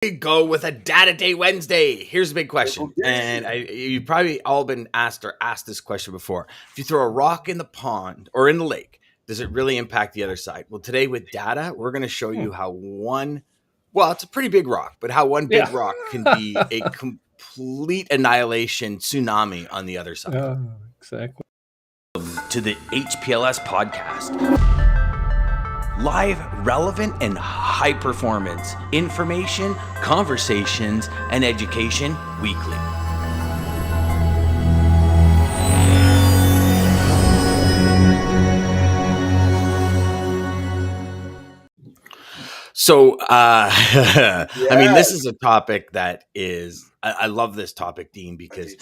We go with a Data Day Wednesday. Here's a big question, and you've probably all been asked this question before. If you throw a rock in the pond or in the lake, does it really impact the other side? Well, today with data, we're going to show you how it's a pretty big rock, but how one big rock can be a complete annihilation tsunami on the other side. Exactly. To the HPLS podcast. Live, relevant, and high performance information, conversations, and education weekly. So, I mean, this is a topic that is, I love this topic, Dean, because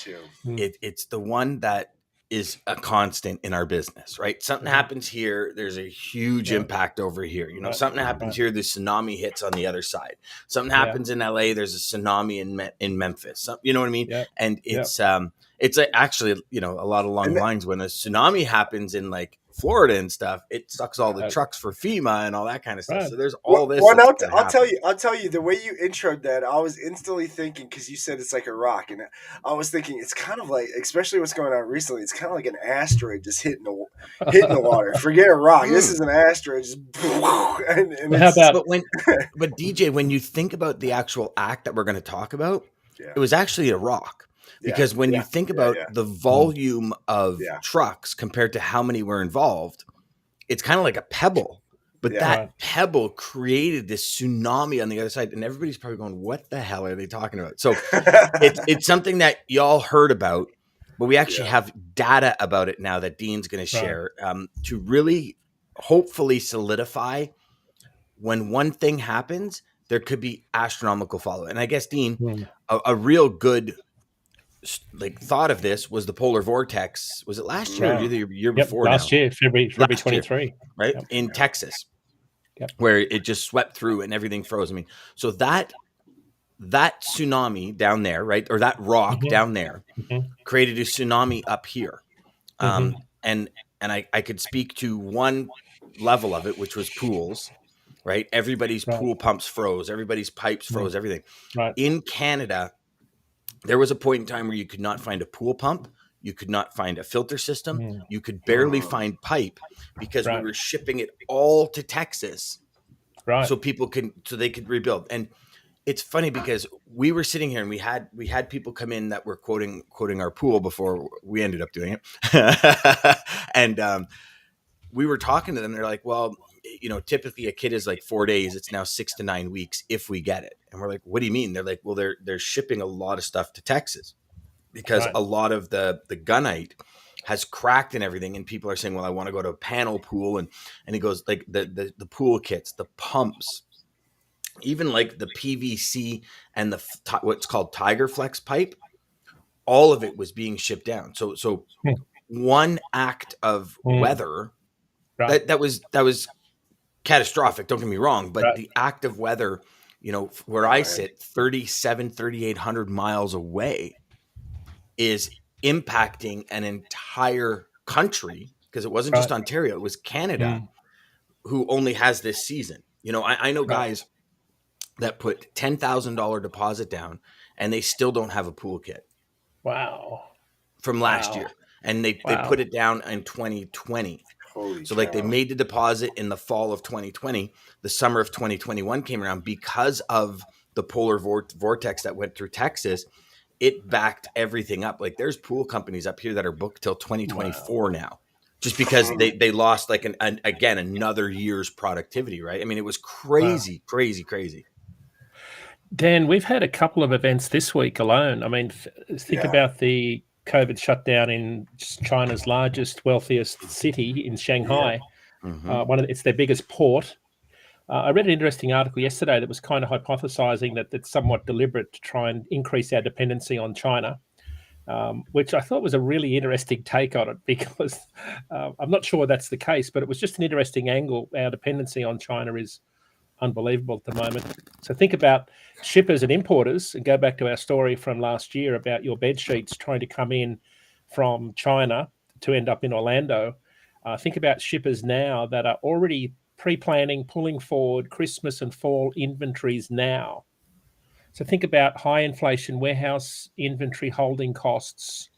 it's the one that is a constant in our business, right? Something happens here, there's a huge impact over here. You know, something happens here, the tsunami hits on the other side. Something happens in LA, there's a tsunami in Memphis. You know what I mean? And it's actually, you know, a lot along the lines when a tsunami happens in like Florida and stuff, it sucks all the trucks for FEMA and all that kind of stuff. So there's all this. Well, I'll tell you the way you introed that, I was instantly thinking, because you said it's like a rock, and I was thinking it's kind of like, especially what's going on recently, it's kind of like an asteroid just hitting the water. Forget a rock. This is an asteroid. Just and how about? But DJ, when you think about the actual act that we're going to talk about, it was actually a rock. Because when you think about the volume of trucks compared to how many were involved, it's kind of like a pebble. But that pebble created this tsunami on the other side. And everybody's probably going, what the hell are they talking about? So it's something that y'all heard about, but we actually have data about it now that Dean's going to share to really hopefully solidify when one thing happens, there could be astronomical follow-up. And I guess, Dean, a real good thought of this was the polar vortex. Was it last year or the year before? Last year, February 23, right? In Texas, where it just swept through and everything froze. I mean, so that tsunami down there, right, or that rock down there, created a tsunami up here. And I could speak to one level of it, which was pools, right? Everybody's pool pumps froze, everybody's pipes froze, everything. In Canada, there was a point in time where you could not find a pool pump. You could not find a filter system. You could barely find pipe because we were shipping it all to Texas. So they could rebuild. And it's funny because we were sitting here and we had people come in that were quoting our pool before we ended up doing it. And we were talking to them. They're like, well, you know, typically a kit is like 4 days. It's now 6 to 9 weeks if we get it. And we're like, what do you mean? They're like, well, they're shipping a lot of stuff to Texas because a lot of the gunite has cracked and everything. And people are saying, well, I want to go to a panel pool. And he goes like the pool kits, the pumps, even like the PVC and the what's called Tiger Flex pipe. All of it was being shipped down. So one act of weather that was catastrophic, don't get me wrong, but the act of weather, you know, where I sit 3,800 miles away is impacting an entire country, because it wasn't just Ontario, it was Canada who only has this season. You know, I know guys that put $10,000 deposit down and they still don't have a pool kit. Wow. From last year. And they put it down in 2020. So like they made the deposit in the fall of 2020, the summer of 2021 came around because of the polar vortex that went through Texas. It backed everything up. Like there's pool companies up here that are booked till 2024 now, just because they lost like another year's productivity. Right. I mean, it was crazy. Dan, we've had a couple of events this week alone. I mean, think about the COVID shutdown in China's largest, wealthiest city in Shanghai. It's their biggest port. I read an interesting article yesterday that was kind of hypothesizing that it's somewhat deliberate to try and increase our dependency on China, which I thought was a really interesting take on it, because I'm not sure that's the case, but it was just an interesting angle. Our dependency on China is unbelievable at the moment. So think about shippers and importers, and go back to our story from last year about your bed sheets trying to come in from China to end up in Orlando. Think about shippers now that are already pre-planning, pulling forward Christmas and fall inventories now. So think about high inflation, warehouse inventory holding costs.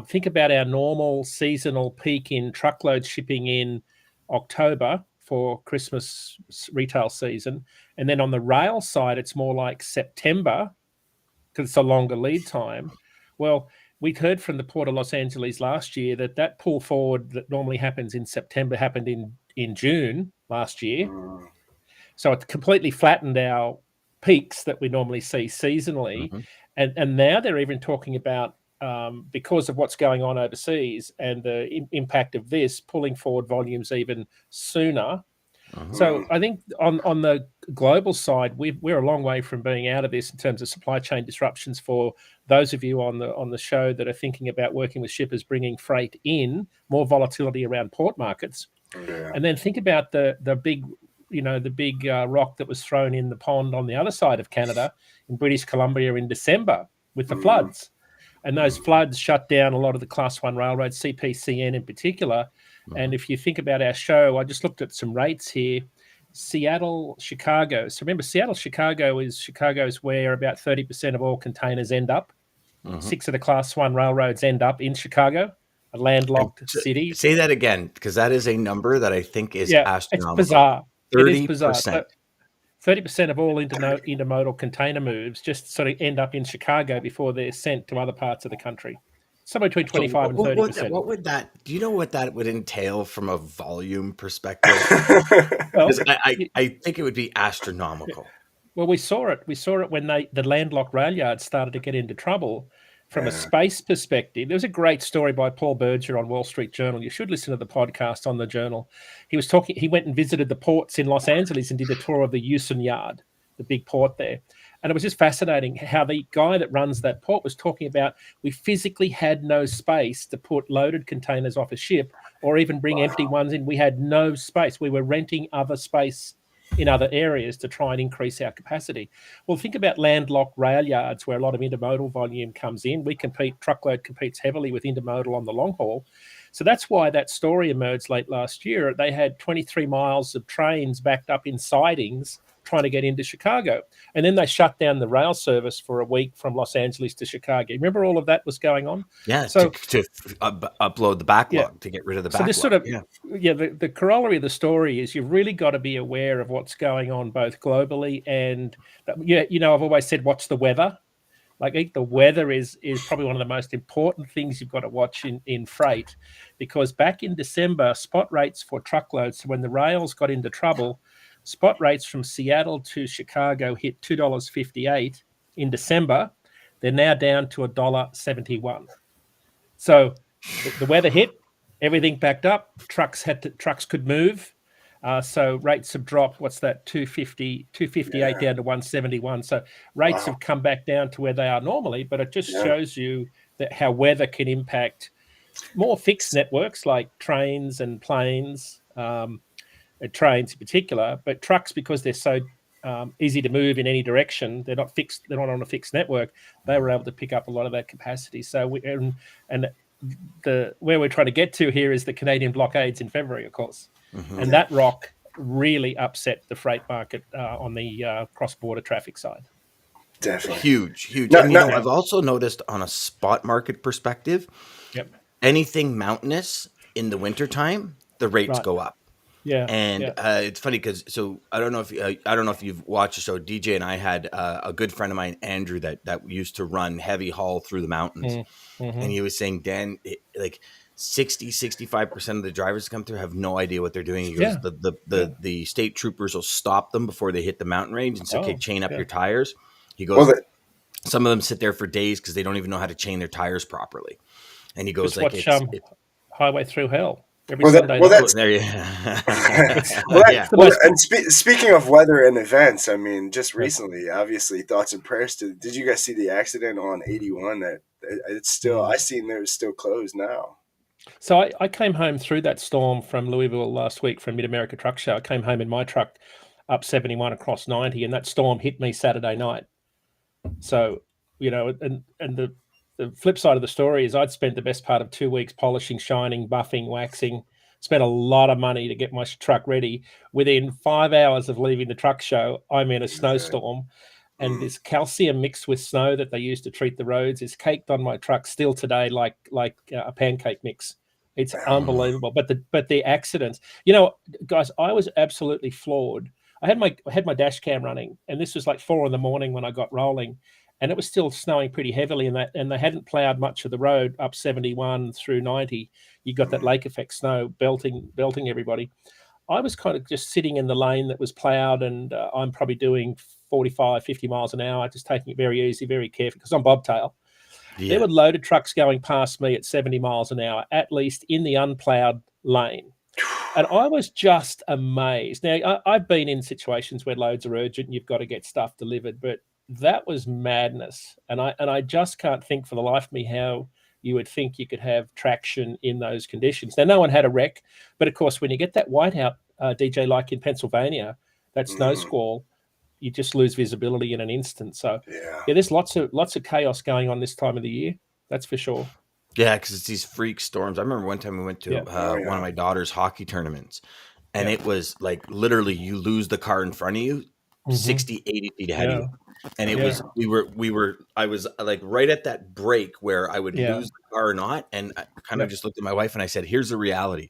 Think about our normal seasonal peak in truckload shipping in October for Christmas retail season. And then on the rail side, it's more like September because it's a longer lead time. Well, we'd heard from the Port of Los Angeles last year that pull forward that normally happens in September happened in June last year. So it completely flattened our peaks that we normally see seasonally. And now they're even talking about, because of what's going on overseas and the impact of this, pulling forward volumes even sooner. So I think on the global side, we're a long way from being out of this in terms of supply chain disruptions. For those of you on the show that are thinking about working with shippers, bringing freight in, more volatility around port markets, and then think about the big rock that was thrown in the pond on the other side of Canada in British Columbia in December with the floods. And those floods shut down a lot of the Class 1 railroads, CPCN in particular. And if you think about our show, I just looked at some rates here. Seattle, Chicago. So remember, Chicago is where about 30% of all containers end up. 6 of the Class 1 railroads end up in Chicago, a landlocked city. Say that again, because that is a number that I think is astronomical. It's bizarre. 30%. It is bizarre. So 30% of all intermodal container moves just sort of end up in Chicago before they're sent to other parts of the country. Somewhere between 25 and 30%. What would that? Do you know what that would entail from a volume perspective? Well, I think it would be astronomical. Well, we saw it. We saw it when the landlocked rail yards started to get into trouble. From a space perspective, there was a great story by Paul Berger on Wall Street Journal. You should listen to the podcast on the Journal. He was talking. He went and visited the ports in Los Angeles and did a tour of the Houston yard, the big port there. And it was just fascinating how the guy that runs that port was talking about we physically had no space to put loaded containers off a ship or even bring empty ones in. We had no space. We were renting other space in other areas to try and increase our capacity. Well, think about landlocked rail yards where a lot of intermodal volume comes in. Truckload competes heavily with intermodal on the long haul. So that's why that story emerged late last year. They had 23 miles of trains backed up in sidings trying to get into Chicago. And then they shut down the rail service for a week from Los Angeles to Chicago. Remember all of that was going on? Yeah, so to upload the backlog, to get rid of the backlog. So this the corollary of the story is you've really got to be aware of what's going on both globally and, I've always said, watch the weather. Like the weather is probably one of the most important things you've got to watch in freight, because back in December, spot rates for truckloads, so when the rails got into trouble, spot rates from Seattle to Chicago hit $2.58 in December. They're now down to $1.71. So the weather hit, everything backed up. Trucks could move. So rates have dropped. What's that? 258 down to 171. So rates have come back down to where they are normally. But it just shows you that how weather can impact more fixed networks like trains and planes. Trains in particular, but trucks, because they're so easy to move in any direction, they're not on a fixed network, they were able to pick up a lot of that capacity. So where we're trying to get to here is the Canadian blockades in February, of course. And that rock really upset the freight market on the cross-border traffic side. Definitely. Huge. I've also noticed on a spot market perspective, anything mountainous in the wintertime, the rates go up. Yeah, and it's funny because I don't know if you've watched the show. DJ and I had a good friend of mine, Andrew, that used to run heavy haul through the mountains, and he was saying, Dan, 65% of the drivers that come through have no idea what they're doing. He goes, the state troopers will stop them before they hit the mountain range and say, okay, chain up your tires. He goes, some of them sit there for days because they don't even know how to chain their tires properly. And he goes, it's Highway Through Hell. Sunday. Speaking of weather and events, I mean, just recently, obviously, thoughts and prayers to. Did you guys see the accident on 81? That it's still, I seen there, it's still closed now. So I came home through that storm from Louisville last week from Mid America Truck Show. I came home in my truck up 71 across 90, and that storm hit me Saturday night. So and the flip side of the story is I'd spent the best part of 2 weeks polishing, shining, buffing, waxing, spent a lot of money to get my truck ready. Within 5 hours of leaving the truck show, I'm in a snowstorm. And this calcium mixed with snow that they use to treat the roads is caked on my truck still today, like a pancake mix. It's unbelievable. But the accidents, guys, I was absolutely floored. I had my dash cam running, and this was like 4 a.m. when I got rolling, and it was still snowing pretty heavily and they hadn't plowed much of the road up 71 through 90. You got that lake effect snow belting everybody. I was kind of just sitting in the lane that was plowed, and I'm probably doing 45, 50 miles an hour, just taking it very easy, very careful, because I'm bobtail. Yeah. There were loaded trucks going past me at 70 miles an hour, at least in the unplowed lane. And I was just amazed. Now, I've been in situations where loads are urgent and you've got to get stuff delivered, but that was madness. And I just can't think for the life of me how you would think you could have traction in those conditions. Now, no one had a wreck, but of course, when you get that whiteout, DJ, like in Pennsylvania, that snow squall, you just lose visibility in an instant. So, there's lots of chaos going on this time of the year. That's for sure. Yeah, because it's these freak storms. I remember one time we went to one of my daughter's hockey tournaments, and it was like literally you lose the car in front of you, 60, 80 feet ahead of you. And it was, I was like right at that break where I would lose the car or not. And I kind of just looked at my wife and I said, here's the reality.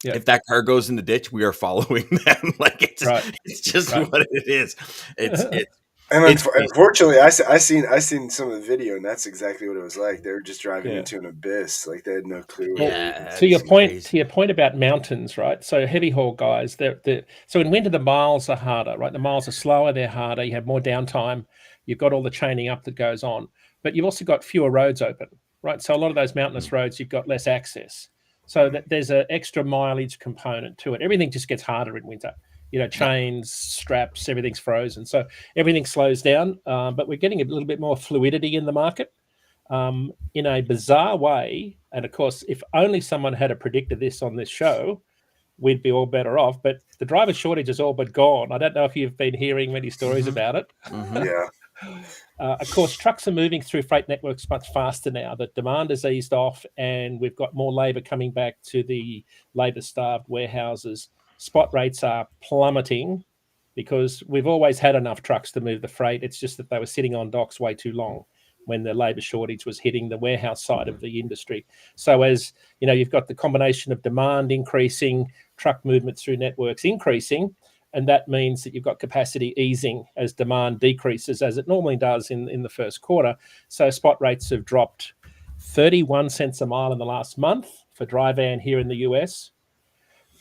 Yeah. If that car goes in the ditch, we are following them. Like it's just what it is. And unfortunately, I seen some of the video, and that's exactly what it was like. They were just driving into an abyss, like they had no clue. To your point about mountains, right? So heavy haul guys, so in winter the miles are harder, right? The miles are slower, they're harder. You have more downtime. You've got all the chaining up that goes on, but you've also got fewer roads open, right? So a lot of those mountainous roads, you've got less access. So that there's an extra mileage component to it. Everything just gets harder in winter. Chains, straps, everything's frozen. So everything slows down, but we're getting a little bit more fluidity in the market in a bizarre way. And of course, if only someone had predicted this on this show, we'd be all better off. But the driver shortage is all but gone. I don't know if you've been hearing many stories about it. Of course, trucks are moving through freight networks much faster now. The demand has eased off, and we've got more labour coming back to the labour-starved warehouses. Spot rates are plummeting because we've always had enough trucks to move the freight. It's just that they were sitting on docks way too long when the labour shortage was hitting the warehouse side of the industry. So as you've got the combination of demand increasing, truck movement through networks increasing, and that means that you've got capacity easing as demand decreases, as it normally does in the first quarter. So spot rates have dropped 31 cents a mile in the last month for dry van here in the US.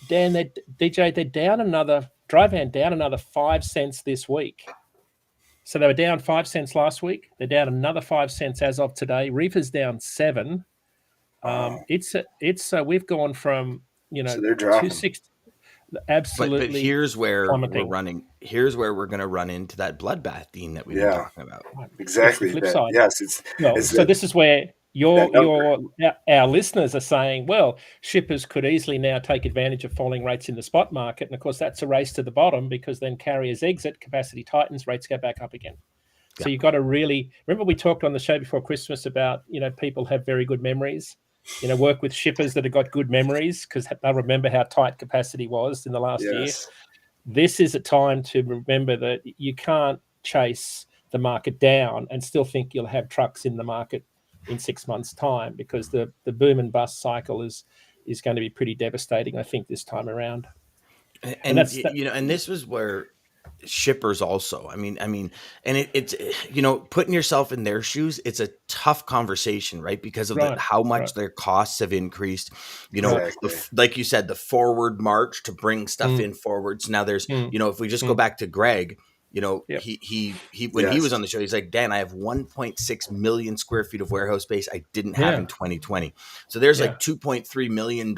Dan, they're down dry van down another 5 cents this week. So they were down 5 cents last week. They're down another 5 cents as of today. Reefer's down 7. We've gone from so they're dropping. 260. Absolutely. But here's where plummeting. Here's where we're going to run into that bloodbath theme that we've been talking about. Exactly. It's the flip side. Yes, so this is where our listeners are saying, well, shippers could easily now take advantage of falling rates in the spot market. And of course, that's a race to the bottom because then carriers exit, capacity tightens, rates go back up again. So you've got to remember we talked on the show before Christmas about, people have very good memories. Work with shippers that have got good memories because they'll remember how tight capacity was in the last year. This is a time to remember that you can't chase the market down and still think you'll have trucks in the market in 6 months' time because the boom and bust cycle is going to be pretty devastating, I think, this time around. And this was where shippers also, and it's putting yourself in their shoes, it's a tough conversation, right? Because of how much their costs have increased, like you said, the forward march to bring stuff in forward. So now there's, if we just go back to Greg, he when he was on the show, he's like, Dan, I have 1.6 million square feet of warehouse space I didn't have in 2020. So there's like $2.3 million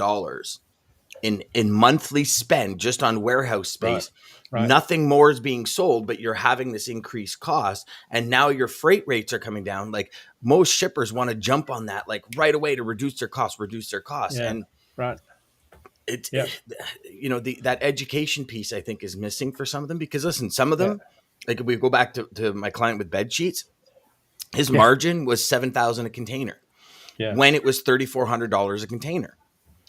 in monthly spend just on warehouse space. Right. Nothing more is being sold, but you're having this increased cost. And now your freight rates are coming down. Like most shippers want to jump on that like right away to reduce their costs. Yeah. And it's that education piece I think is missing for some of them because listen, some of them, like if we go back to my client with bed sheets, his margin was $7,000 a container when it was $3,400 a container.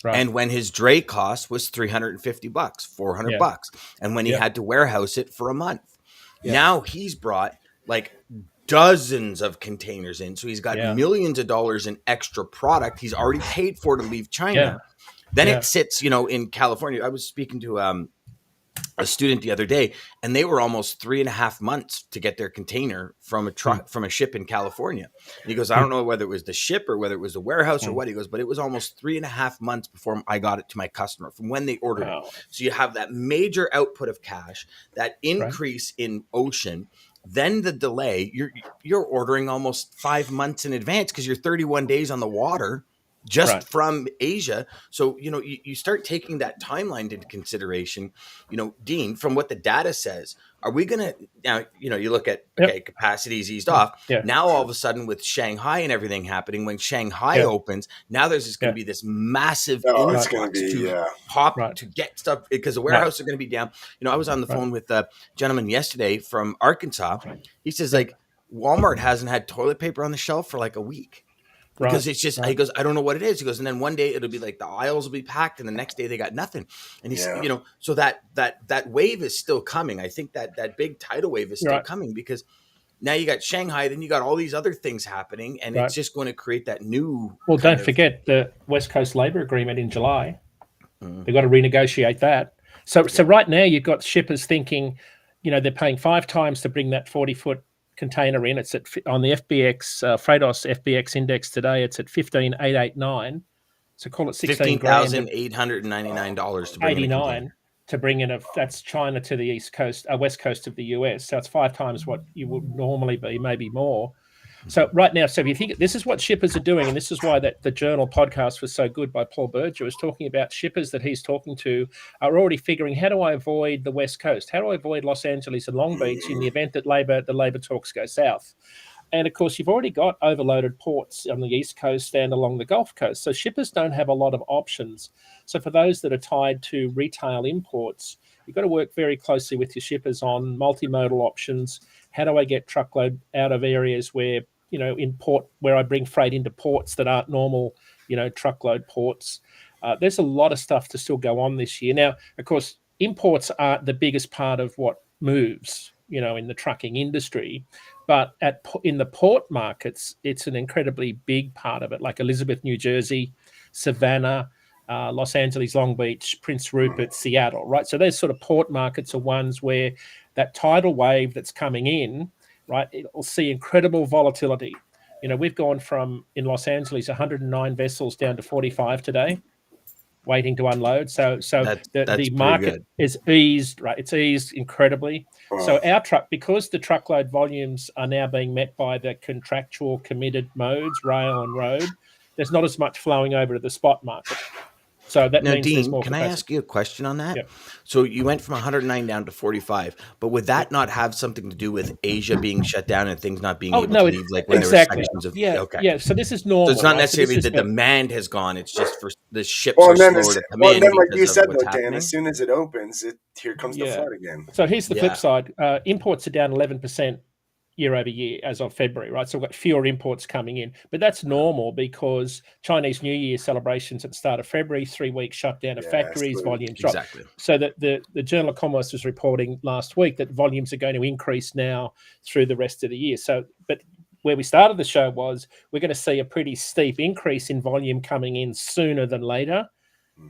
Right. And when his dray cost was $350, $400, and when he had to warehouse it for a month. Now he's brought like dozens of containers in. So he's got millions of dollars in extra product he's already paid for to leave China. Then it sits, in California. I was speaking to a student the other day, and they were almost 3.5 months to get their container from a truck, from a ship in California. And he goes, I don't know whether it was the ship or whether it was the warehouse or what. He goes, but it was almost 3.5 months before I got it to my customer from when they ordered it. So you have that major output of cash, that increase in ocean, then the delay. You're ordering almost 5 months in advance because you're 31 days on the water just from Asia. So, you start taking that timeline into consideration, Dean, from what the data says. Are we going to now, you look at, capacity's eased off. Now, all of a sudden with Shanghai and everything happening, when Shanghai opens, now there's just going to be this massive influx to pop to get stuff because the warehouses are going to be down. I was on the phone with a gentleman yesterday from Arkansas. He says Walmart hasn't had toilet paper on the shelf for like a week. Because it's just, he goes, I don't know what it is. He goes, and then one day it'll be like the aisles will be packed, and the next day they got nothing. And he's, so that wave is still coming. I think that big tidal wave is still coming because now you got Shanghai, then you got all these other things happening, and it's just going to create that new. Well, don't forget the West Coast Labor Agreement in July. They've got to renegotiate that. So right now you've got shippers thinking, they're paying 5 times to bring that 40-foot container in. It's on the FBX Freightos FBX index today. It's at 15,889. So call it $16,899 to bring 89 to bring in that's China to the east coast, west coast of the US. So it's 5 times what you would normally be, maybe more. So right now, if you think this is what shippers are doing, and this is why the Journal podcast was so good by Paul Berger, was talking about shippers that he's talking to are already figuring, how do I avoid the West Coast? How do I avoid Los Angeles and Long Beach in the event that the labor talks go south? And of course, you've already got overloaded ports on the East Coast and along the Gulf Coast. So shippers don't have a lot of options. So for those that are tied to retail imports, you've got to work very closely with your shippers on multimodal options. How do I get truckload out of areas where, in port, where I bring freight into ports that aren't normal, truckload ports? There's a lot of stuff to still go on this year. Now, of course, imports are the biggest part of what moves, in the trucking industry. But in the port markets, it's an incredibly big part of it, like Elizabeth, New Jersey, Savannah, Los Angeles, Long Beach, Prince Rupert, Seattle, right? So those sort of port markets are ones where that tidal wave that's coming in, right, it'll see incredible volatility. We've gone from, in Los Angeles, 109 vessels down to 45 today, waiting to unload. So the market is eased, right? It's eased incredibly. So our because the truckload volumes are now being met by the contractual committed modes, rail and road, there's not as much flowing over to the spot market. So that means Dean, there's more can capacity. I ask you a question on that? Yep. So you went from 109 down to 45, but would that not have something to do with Asia being shut down and things not being able to leave, like when there were sections of? Yeah. So this is normal. So it's not necessarily the demand has gone; it's just for the ships are slower to come in. Then, like you said, though, Dan, as soon as it opens, here comes the flood again. So here's the flip side: imports are down 11% year over year as of February, right? So we've got fewer imports coming in, but that's normal because Chinese New Year celebrations at the start of February, 3 weeks shutdown of factories, volumes drop. Exactly. So that the Journal of Commerce was reporting last week that volumes are going to increase now through the rest of the year. So, but where we started the show was we're going to see a pretty steep increase in volume coming in sooner than later.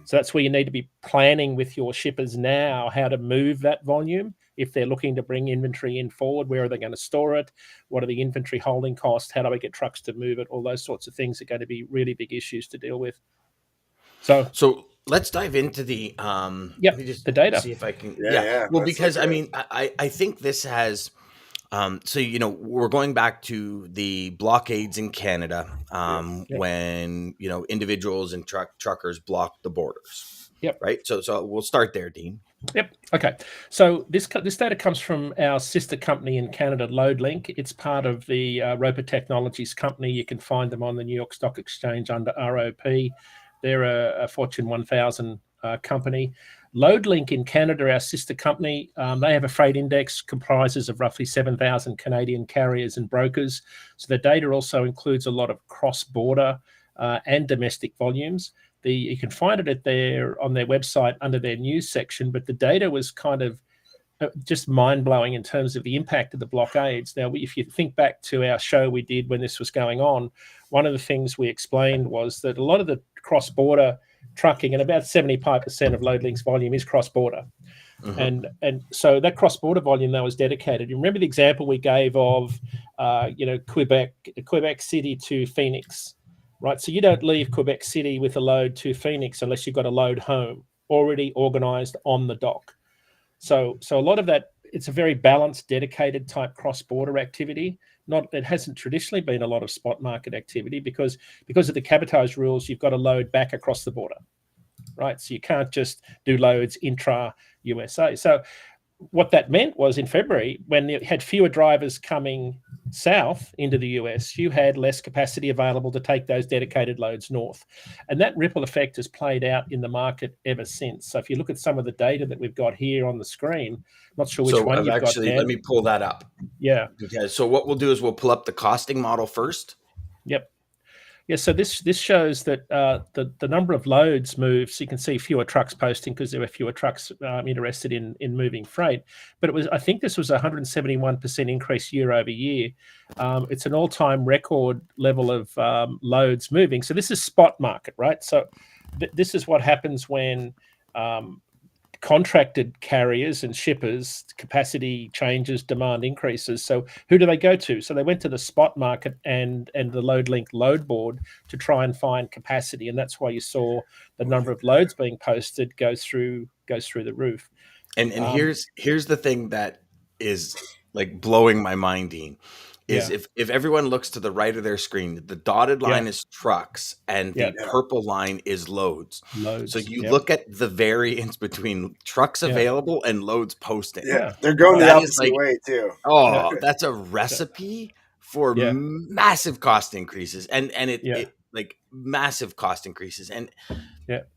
So that's where you need to be planning with your shippers now how to move that volume. If they're looking to bring inventory in forward, where are they going to store it? What are the inventory holding costs? How do I get trucks to move it? All those sorts of things are going to be really big issues to deal with. So let's dive into the the data. See if I can. Well, because I think this has. We're going back to the blockades in Canada when individuals and truckers blocked the borders. Yep. Right. So we'll start there, Dean. Yep. Okay. So this data comes from our sister company in Canada, LoadLink. It's part of the Roper Technologies company. You can find them on the New York Stock Exchange under ROP. They're a Fortune 1000 company. LoadLink in Canada, our sister company, they have a freight index comprises of roughly 7,000 Canadian carriers and brokers. So the data also includes a lot of cross-border and domestic volumes. You can find it on their website under their news section, but the data was kind of just mind-blowing in terms of the impact of the blockades. Now, if you think back to our show we did when this was going on, one of the things we explained was that a lot of the cross-border trucking, and about 75% of LoadLink's volume is cross-border. And so that cross-border volume that was dedicated. You remember the example we gave of, Quebec City to Phoenix, right? So you don't leave Quebec City with a load to Phoenix unless you've got a load home already organized on the dock. So a lot of that, it's a very balanced, dedicated type cross-border activity. It hasn't traditionally been a lot of spot market activity because of the cabotage rules. You've got to load back across the border, right? So you can't just do loads intra-USA. So what that meant was in February, when you had fewer drivers coming south into the US, you had less capacity available to take those dedicated loads north. And that ripple effect has played out in the market ever since. So if you look at some of the data that we've got here on the screen, not sure which one you've got there. Let me pull that up. Yeah. Okay. So what we'll do is we'll pull up the costing model first. Yep. Yeah, so this shows that the number of loads moved. So you can see fewer trucks posting because there were fewer trucks interested in moving freight. But I think this was a 171% increase year over year. It's an all-time record level of loads moving. So this is spot market, right? So this is what happens when contracted carriers and shippers, capacity changes, demand increases. So who do they go to? So they went to the spot market and the LoadLink load board to try and find capacity, and that's why you saw the number of loads being posted goes through the roof. And here's the thing that is like blowing my mind, Dean. Is if everyone looks to the right of their screen, the dotted line is trucks and the purple line is loads. So you look at the variance between trucks available and loads posting. Yeah, they're going the opposite way too. Oh, that's a recipe for massive cost increases, and it like massive cost increases, and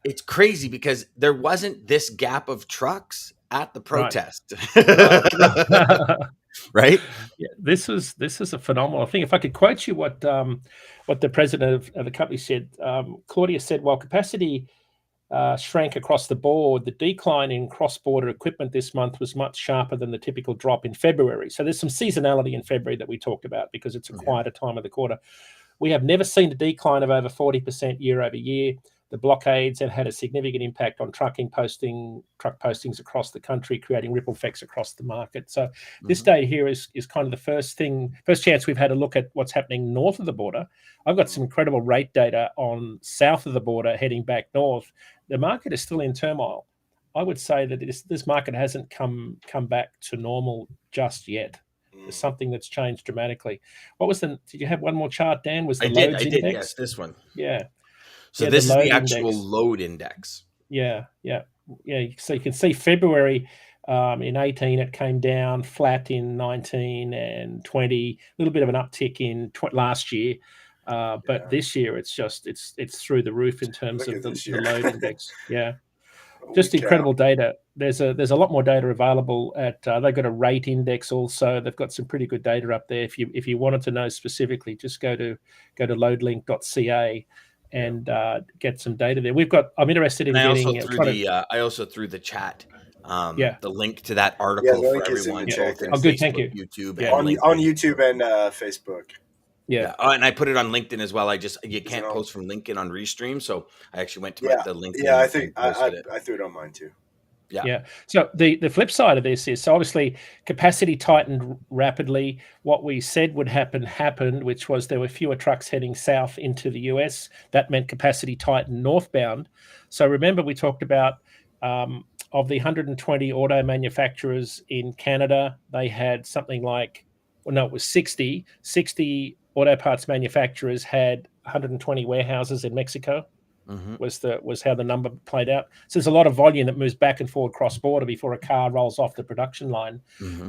it's crazy because there wasn't this gap of trucks at the protest. Right? Yeah, this is a phenomenal thing. If I could quote you what the president of the company said, Claudia said, while capacity shrank across the board, the decline in cross-border equipment this month was much sharper than the typical drop in February. So there's some seasonality in February that we talked about because it's a quieter time of the quarter. We have never seen a decline of over 40% year over year. The blockades have had a significant impact on truck postings across the country, creating ripple effects across the market. So this data here is kind of the first chance we've had a look at what's happening north of the border. I've got some incredible rate data on south of the border heading back north. The market is still in turmoil. I would say that this market hasn't come back to normal just yet. There's something that's changed dramatically. Did you have one more chart, Dan? Was the loads index? Yes, this one. Yeah. So this is the actual load index. Yeah. So you can see February in 18, it came down flat in 19 and 20, a little bit of an uptick in last year. But this year it's through the roof in terms of the load index. Yeah. Just incredible data. There's a lot more data available at they've got a rate index also. They've got some pretty good data up there. If you wanted to know specifically, just go to loadlink.ca and get some data there. I'm interested in getting. I also threw the chat. The link to that article for everyone, both in good, Facebook, thank you. YouTube, and on YouTube and Facebook. Yeah. And I put it on LinkedIn as well. You can't post from LinkedIn on Restream, so I actually went to the LinkedIn. Yeah, I think I threw it on mine too. Yeah. So the flip side of this is, so obviously capacity tightened rapidly. What we said would happen happened, which was there were fewer trucks heading south into the US. That meant capacity tightened northbound. So remember we talked about of the 120 auto manufacturers in Canada, they had something like, it was 60 auto parts manufacturers had 120 warehouses in Mexico. Was how the number played out. So there's a lot of volume that moves back and forward cross border before a car rolls off the production line.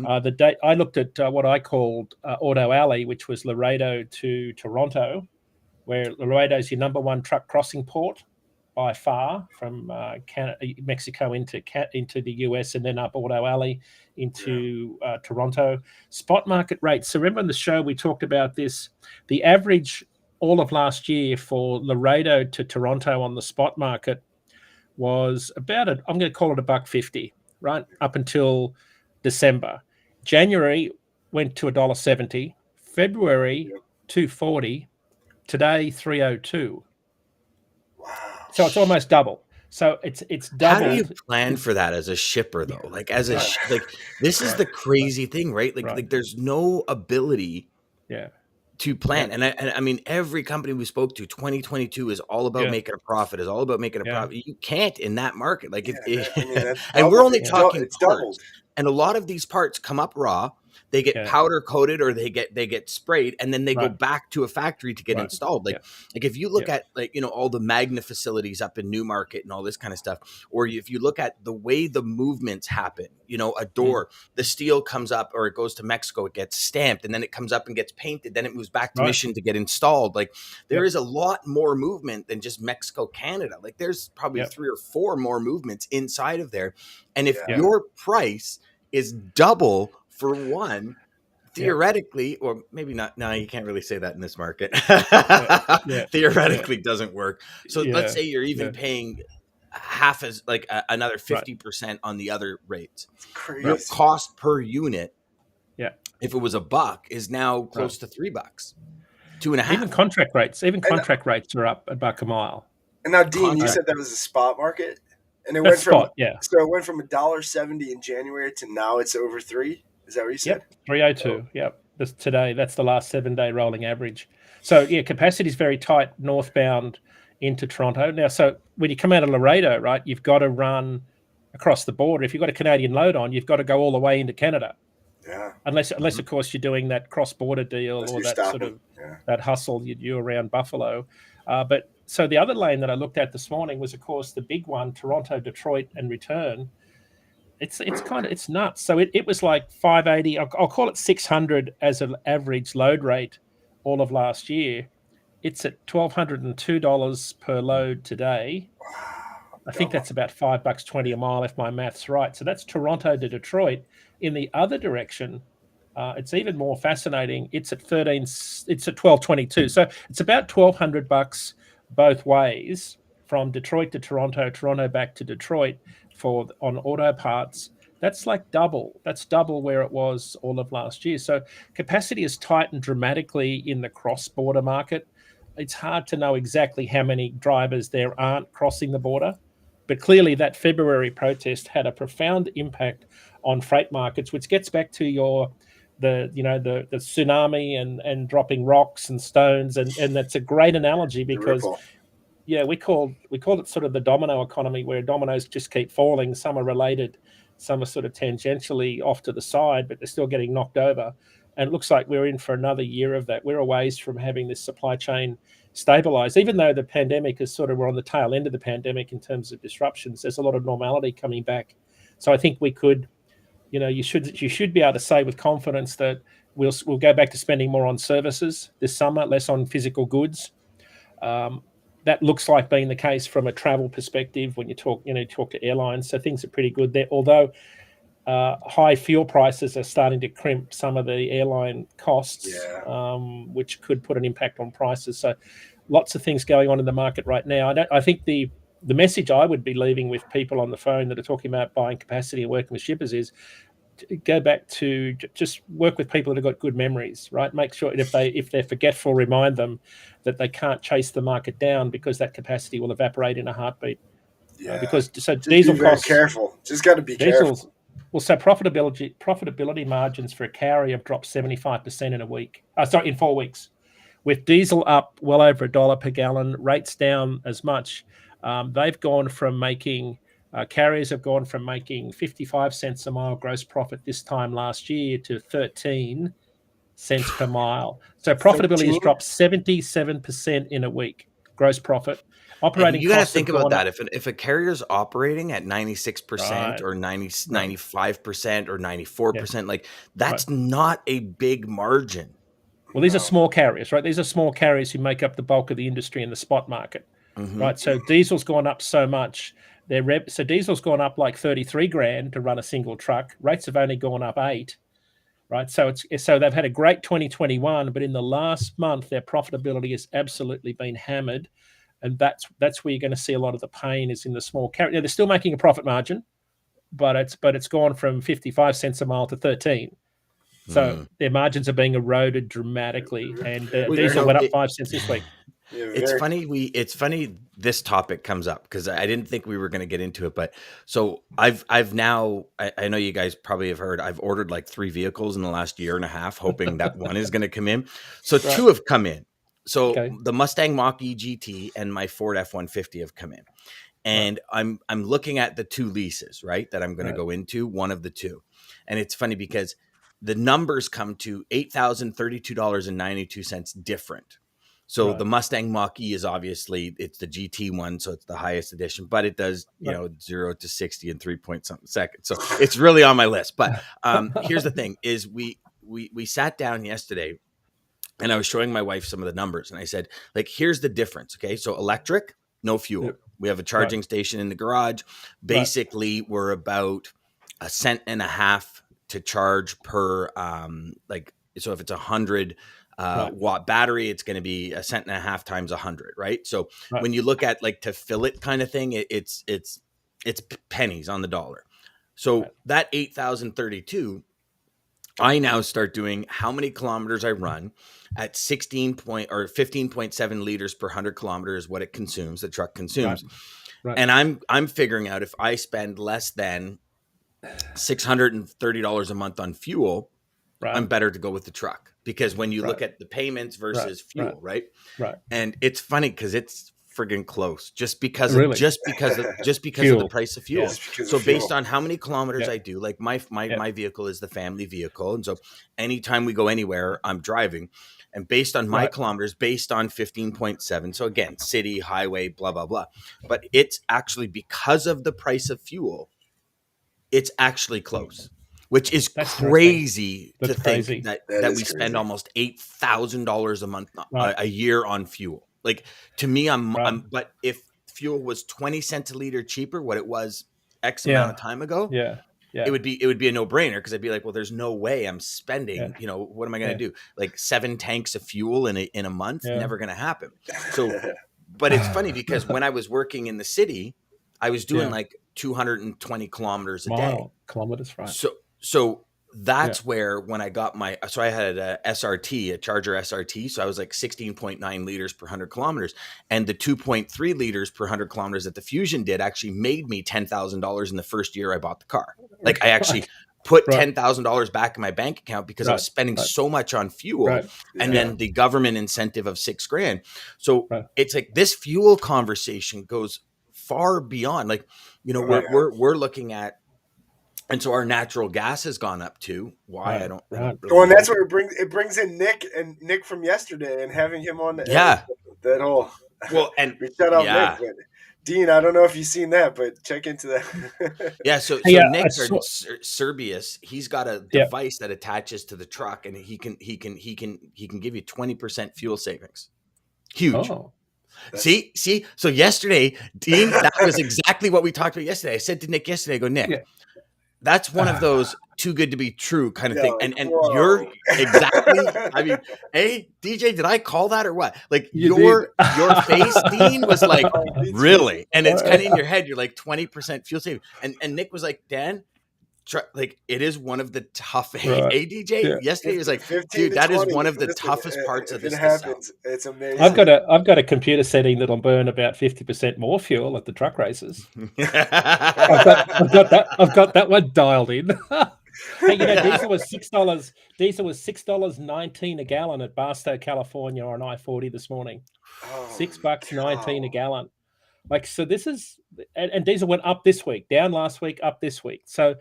I looked at what I called Auto Alley, which was Laredo to Toronto, where Laredo is your number one truck crossing port by far from Mexico into the US, and then up Auto Alley into Toronto. Spot market rates. So remember in the show we talked about this. The average all of last year for Laredo to Toronto on the spot market was about I'm going to call it $1.50, right? Up until December. January went to $1.70. February, $2.40. Today, $3.02. Wow. So it's almost double. So it's doubled. How do you plan for that as a shipper though? Like as a this is the crazy thing, right? Like there's no ability to plan. And I mean, every company we spoke to, 2022 is all about making a profit, is all about making a profit. You can't in that market. Like and we're only talking parts. Doubled. And a lot of these parts come up raw. They get powder coated or they get sprayed, and then they go back to a factory to get installed. Like if you look at all the Magna facilities up in Newmarket and all this kind of stuff, or if you look at the way the movements happen, a door, the steel comes up or it goes to Mexico, it gets stamped, and then it comes up and gets painted, then it moves back to Mission to get installed. Like there is a lot more movement than just Mexico, Canada. Like there's probably 3 or 4 more movements inside of there. And if your price is double for one, theoretically, or maybe not. No, you can't really say that in this market. Theoretically doesn't work. So let's say you're even paying half as another 50% on the other rates. Crazy. Your cost per unit, if it was $1, is now close to $3, $2.50. Even contract rates are up $1 a mile. And now, Dean, you said that was a spot market, and it went from so it went from $1.70 in January to now it's over $3. Is that what you said? Yep, 3.02. Yep. Today, that's the last 7-day rolling average. So, capacity is very tight northbound into Toronto. Now, so when you come out of Laredo, right, you've got to run across the border. If you've got a Canadian load on, you've got to go all the way into Canada. Yeah. Unless of course, you're doing that cross-border deal or that sort of that hustle you do around Buffalo. But so the other lane that I looked at this morning was, of course, the big one, Toronto, Detroit, and return. It's nuts. So it was like 580. I'll call it 600 as an average load rate all of last year. It's at $1,202 per load today. I think that's about $5.20 a mile if my math's right. So that's Toronto to Detroit. In the other direction, it's even more fascinating. It's at $1,222. So it's about $1,200 both ways from Detroit to Toronto, Toronto back to Detroit on auto parts. That's like double. That's double where it was all of last year. So capacity has tightened dramatically in the cross-border market. It's hard to know exactly how many drivers there aren't crossing the border, but clearly that February protest had a profound impact on freight markets, which gets back to the tsunami and dropping rocks and stones, and that's a great analogy because we call it sort of the domino economy, where dominoes just keep falling. Some are related, some are sort of tangentially off to the side, but they're still getting knocked over. And it looks like we're in for another year of that. We're a ways from having this supply chain stabilize. Even though the pandemic is we're on the tail end of the pandemic in terms of disruptions, there's a lot of normality coming back. So I think we could, you should be able to say with confidence that we'll go back to spending more on services this summer, less on physical goods. That looks like being the case from a travel perspective when you talk to airlines. So things are pretty good there. Although high fuel prices are starting to crimp some of the airline costs, which could put an impact on prices. So lots of things going on in the market right now. I think the message I would be leaving with people on the phone that are talking about buying capacity and working with shippers is to go back to just work with people that have got good memories, right? Make sure if they're forgetful, remind them that they can't chase the market down because that capacity will evaporate in a heartbeat. Yeah. Because just diesel be very costs. Careful. Just got to be careful. Well, so profitability margins for a carrier have dropped 75% in 4 weeks. With diesel up well over $1 per gallon, rates down as much. They've gone from making carriers have gone from making 55 cents a mile gross profit this time last year to 13 cents per mile. So profitability has dropped 77% in a week. Gross profit. Operating you got to costs think about that. If a carrier's operating at 96% or 95% or 94%, that's not a big margin. Well, these are small carriers, right? These are small carriers who make up the bulk of the industry in the spot market, right? So diesel's gone up so much. So diesel's gone up like $33,000 to run a single truck. Rates have only gone up $8,000, right? So they've had a great 2021, but in the last month, their profitability has absolutely been hammered. And that's where you're going to see a lot of the pain is in the small carrier. Now, they're still making a profit margin, but it's gone from 55 cents a mile to 13. So their margins are being eroded dramatically, and diesel went up 5 cents this week. It's funny this topic comes up because I didn't think we were going to get into it, but so I've now, I know you guys probably have heard, I've ordered like 3 vehicles in the last year and a half, hoping that one is going to come in. So 2 have come in. So the Mustang Mach-E GT and my Ford F-150 have come in, and I'm looking at the 2 leases, right, that I'm going to go into, one of the 2. And it's funny because the numbers come to $8,032.92 different. So the Mustang Mach-E is obviously, it's the GT one, so it's the highest edition, but it does, 0 to 60 in 3 point something seconds. So it's really on my list. But here's the thing: is we sat down yesterday, and I was showing my wife some of the numbers, and I said, like, here's the difference. Okay, so electric, no fuel. Yep. We have a charging station in the garage. Basically, we're about $0.015 to charge per so if it's 100 watt battery, it's going to be $0.015 times 100, right? So when you look at like to fill it kind of thing, it's pennies on the dollar. So that 8,032, I now start doing how many kilometers I run at 15.7 liters per 100 kilometers, what it consumes, the truck consumes. And I'm figuring out if I spend less than $630 a month on fuel, I'm better to go with the truck, because when you look at the payments versus fuel, right? And it's funny because it's friggin' close just because of the price of fuel. So based on how many kilometers I do, like my vehicle is the family vehicle, and so anytime we go anywhere, I'm driving. And based on my kilometers, based on 15.7, so again, city, highway, blah, blah, blah. But it's actually because of the price of fuel, it's actually close, which is crazy to think that we spend almost $8,000 a month, a year on fuel. Like, to me, but if fuel was 20 cents a liter cheaper, what it was X amount of time ago, it would be a no brainer, because I'd be like, well, there's no way I'm spending, what am I going to do? Like 7 tanks of fuel in a month? Never going to happen. So, but it's funny because when I was working in the city, I was doing like 220 kilometers a day. Kilometers, right? So that's where, when I got I had a SRT, a Charger SRT. So I was like 16.9 liters per 100 kilometers. And the 2.3 liters per 100 kilometers that the Fusion did actually made me $10,000 in the first year I bought the car. Like, I actually put $10,000 back in my bank account because I was spending so much on fuel, and then the government incentive of $6,000. So it's like this fuel conversation goes far beyond, like, we're looking at. And so our natural gas has gone up too. Why? I don't really know. And that's where it brings in Nick from yesterday, and having him on that whole. Well, and we shut out Nick, but Dean, I don't know if you've seen that, but check into that. So Nick Serbius, he's got a device that attaches to the truck, and he can give you 20% fuel savings. Huge. Oh. See. So yesterday, Dean, that was exactly what we talked about yesterday. I said to Nick yesterday, I go, Nick, that's one of those too good to be true kind of thing. And you're exactly, I mean, hey, DJ, did I call that or what? Like, your face, Dean, was like, really? And it's kind of in your head. You're like 20% fuel saving. And Nick was like, Dan, like, it is one of the tough, hey, DJ, yesterday he was like, dude, that is one of the toughest parts of this. It happens. It's amazing. I've got a computer setting that'll burn about 50% more fuel at the truck races. I've got that one dialed in. Hey, diesel was $6. Diesel was $6.19 a gallon at Barstow, California, on I-40 this morning. $6.19 a gallon. Like, so this is, and diesel went up this week, down last week, up this week. So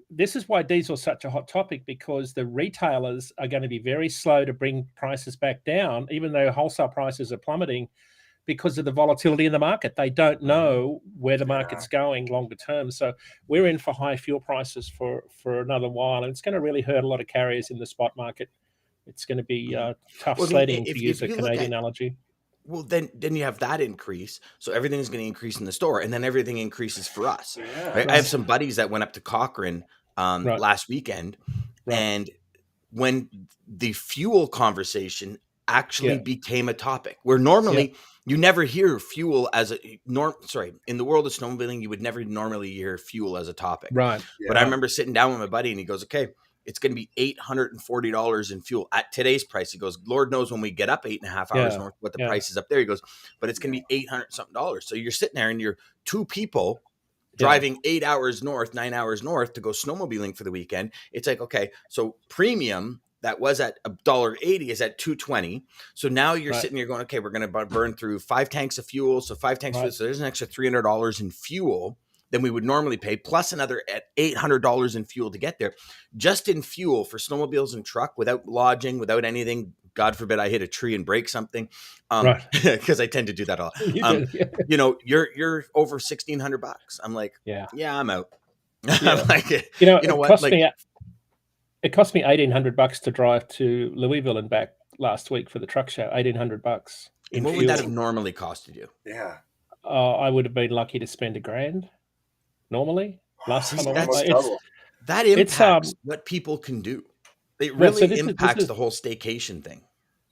this is why diesel is such a hot topic, because the retailers are going to be very slow to bring prices back down, even though wholesale prices are plummeting because of the volatility in the market. They don't know where the market's going longer term. So we're in for high fuel prices for another while, and it's going to really hurt a lot of carriers in the spot market. It's going to be tough sledding, to use a Canadian analogy. Well, then you have that increase. So everything's going to increase in the store, and then everything increases for us. Right? I have some buddies that went up to Cochrane last weekend, and when the fuel conversation actually became a topic where normally you never hear fuel as in the world of snowmobiling, you would never normally hear fuel as a topic. Right. But I remember sitting down with my buddy and he goes, okay, it's going to be $840 in fuel at today's price. He goes, Lord knows when we get up 8.5 hours north, what the price is up there. He goes, but it's going to be $800 something. So you're sitting there and you're two people driving 8 hours north, 9 hours north to go snowmobiling for the weekend. It's like, okay, so premium that was at $1.80 is at $2.20. So now you're sitting here going, okay, we're going to burn through 5 tanks of fuel. So 5 tanks, so there's an extra $300 in fuel than we would normally pay, plus another at $800 in fuel to get there. Just in fuel for snowmobiles and truck, without lodging, without anything. God forbid I hit a tree and break something, because I tend to do that a lot. You know, you're over $1,600. I'm like, yeah, I'm out. I'm like, you know what? It cost me $1,800 to drive to Louisville and back last week for the truck show. $1,800. And what would that have normally costed you? Yeah, I would have been lucky to spend $1,000 normally. Last time I went, that impacts what people can do. It really impacts the whole staycation thing.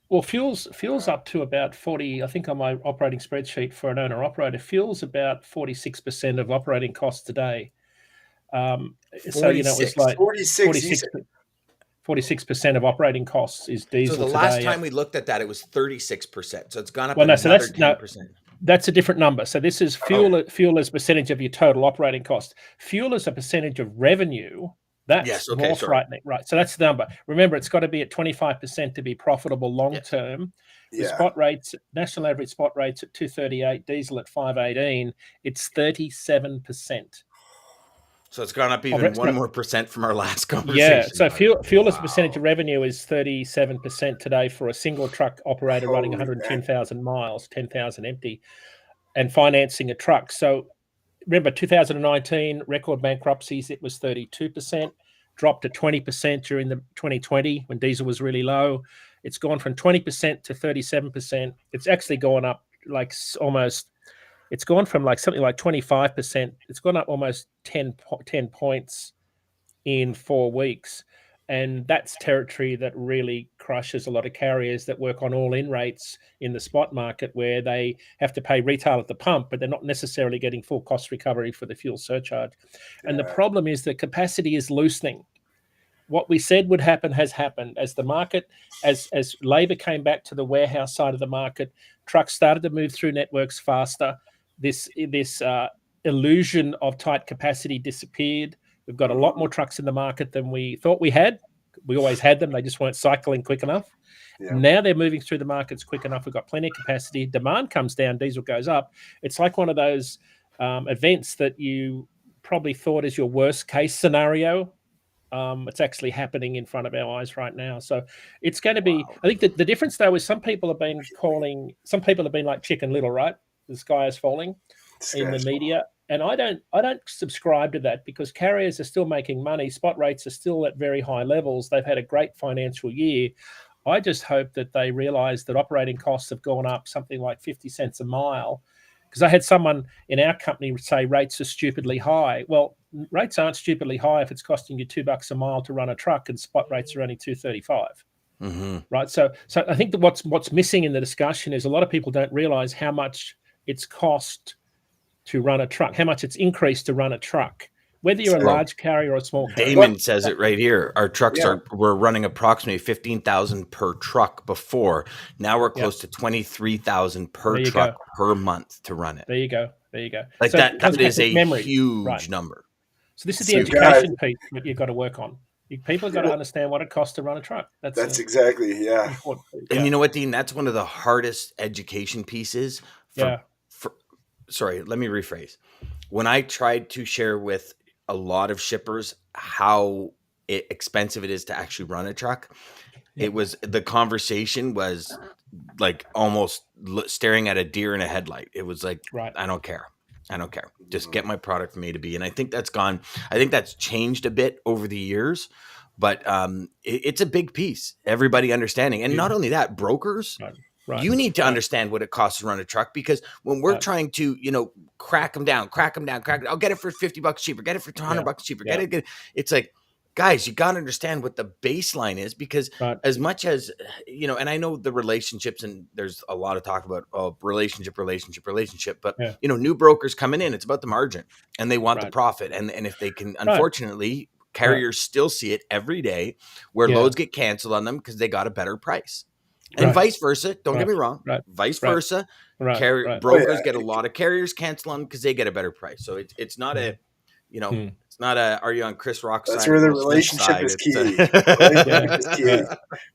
Well, fuel's up to about 40. I think on my operating spreadsheet for an owner operator, fuel's about 46% of operating costs today. So you know, it's like 46% of operating costs is diesel. So the last time we looked at that, it was 36%. So it's gone up. Well, so that's 10%. That's a different number. So this is fuel as a percentage of your total operating cost. Fuel as a percentage of revenue. That's more frightening, right? So that's the number. Remember, it's got to be at 25% to be profitable long term. The spot rates, national average spot rates at 238, diesel at 518. It's 37%. So it's gone up even 1 more percent from our last conversation. Yeah. So fuel as a percentage of revenue is 37% today for a single truck operator running 110,000 miles, 10,000 empty, and financing a truck. So remember, 2019 record bankruptcies, it was 32%, dropped to 20% during the 2020 when diesel was really low. It's gone from 20% to 37%. It's actually gone up like almost. It's gone from like something like 25%. It's gone up almost 10 points in 4 weeks. And that's territory that really crushes a lot of carriers that work on all-in rates in the spot market, where they have to pay retail at the pump, but they're not necessarily getting full cost recovery for the fuel surcharge. And the problem is that capacity is loosening. What we said would happen has happened. As the market, as labor came back to the warehouse side of the market, trucks started to move through networks faster. This illusion of tight capacity disappeared. We've got a lot more trucks in the market than we thought we had. We always had them. They just weren't cycling quick enough. Yeah. Now they're moving through the markets quick enough. We've got plenty of capacity. Demand comes down, diesel goes up. It's like one of those events that you probably thought is your worst case scenario. It's actually happening in front of our eyes right now. So it's going to be, I think that the difference though is some people have been like Chicken Little, right? The sky is falling in the media. And I don't subscribe to that, because carriers are still making money. Spot rates are still at very high levels. They've had a great financial year. I just hope that they realize that operating costs have gone up something like 50 cents a mile. Because I had someone in our company say rates are stupidly high. Well, rates aren't stupidly high if it's costing you $2 a mile to run a truck and spot rates are only $2.35. Mm-hmm. Right. So I think that what's missing in the discussion is a lot of people don't realize how much it's cost to run a truck, how much it's increased to run a truck, whether you're a large carrier or a small carrier. Daman says it right here. Our trucks we're running approximately 15,000 per truck before. Now we're close to 23,000 per truck per month to run it. There you go. Like so that is a huge number. So this is the education piece that you've got to work on. People have got to understand what it costs to run a truck. That's exactly, And you know what, Dean? That's one of the hardest education pieces. Sorry, let me rephrase. When I tried to share with a lot of shippers how expensive it is to actually run a truck, it was, the conversation was like almost staring at a deer in a headlight. It was like, I don't care. Just get my product from A to B. And I think that's changed a bit over the years, but it's a big piece. Everybody understanding. And not only that, brokers, you need to understand what it costs to run a truck, because when we're trying to, crack them down, I'll get it for $50 cheaper, get it for $100 cheaper, it's like, guys, you got to understand what the baseline is, because as much as, and I know the relationships, and there's a lot of talk about relationship, but new brokers coming in, it's about the margin, and they want the profit. And if they can, unfortunately, carriers still see it every day where loads get canceled on them because they got a better price. And vice versa. Don't get me wrong. Vice versa. Brokers get a lot of carriers cancel on because they get a better price. So it's not a, it's not a, are you on Chris Rock's side? That's where the relationship is key. Relationship is key,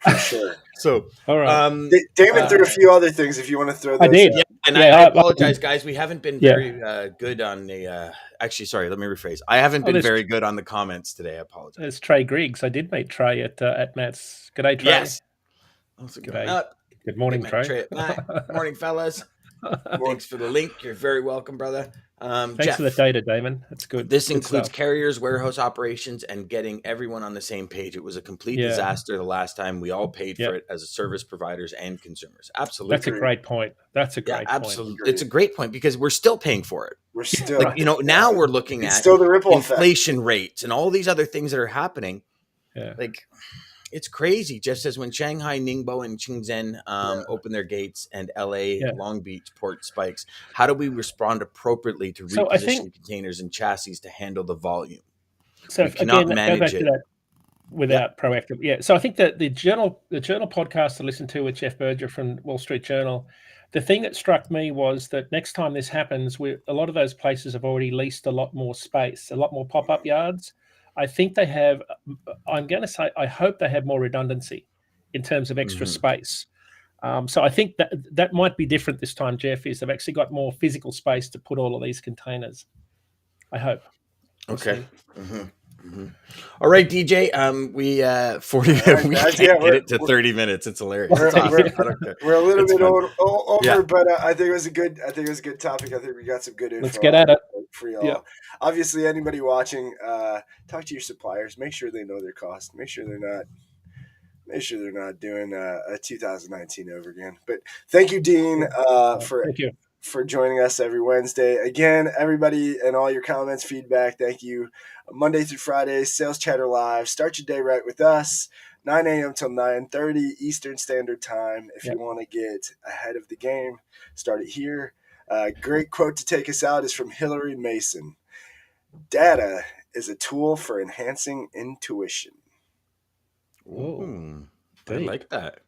for sure. So, all right. Daman threw a few other things if you want to throw those. I did. I apologize, guys. We haven't been very good on the, actually, sorry, let me rephrase. I haven't been very good on the comments today. I apologize. There's Trey Griggs. I did meet Trey at Matt's. G'day, Trey. Yes. Good morning, Trey. Morning, fellas. Thanks for the link. You're very welcome, brother. Thanks Jeff, for the data, Daman. That's good. This includes carriers, warehouse operations, and getting everyone on the same page. It was a complete disaster the last time. We all paid for it as service providers and consumers. Absolutely. That's a great point. Absolutely. It's a great point because we're still paying for it. We're still, now we're looking at still the ripple inflation rates and all these other things that are happening. Yeah. It's crazy. Jeff says when Shanghai, Ningbo, and Shenzhen open their gates and LA, Long Beach port spikes, how do we respond appropriately to reposition containers and chassis to handle the volume? So we cannot manage it without proactive. Yeah. So I think that the journal podcast I listened to with Jeff Berger from Wall Street Journal, the thing that struck me was that next time this happens, a lot of those places have already leased a lot more space, a lot more pop-up yards. I think they have, I'm going to say, I hope they have more redundancy in terms of extra space. So I think that might be different this time, Jeff, is they've actually got more physical space to put all of these containers. I hope. Okay. All right, DJ. We can't get it to 30 minutes. It's hilarious. We're a little bit over, but I think it was a good topic. I think we got some good info. Let's get at it for y'all. Yeah. Obviously, anybody watching, talk to your suppliers. Make sure they know their cost. Make sure they're not doing a 2019 over again. But thank you, Dean, for joining us every Wednesday. Again, everybody, and all your comments, feedback, thank you. Monday through Friday, Sales Chatter Live. Start your day right with us, 9 a.m. till 9:30 Eastern Standard Time. If you want to get ahead of the game, start it here. Great quote to take us out is from Hillary Mason. Data is a tool for enhancing intuition. Ooh, I like that.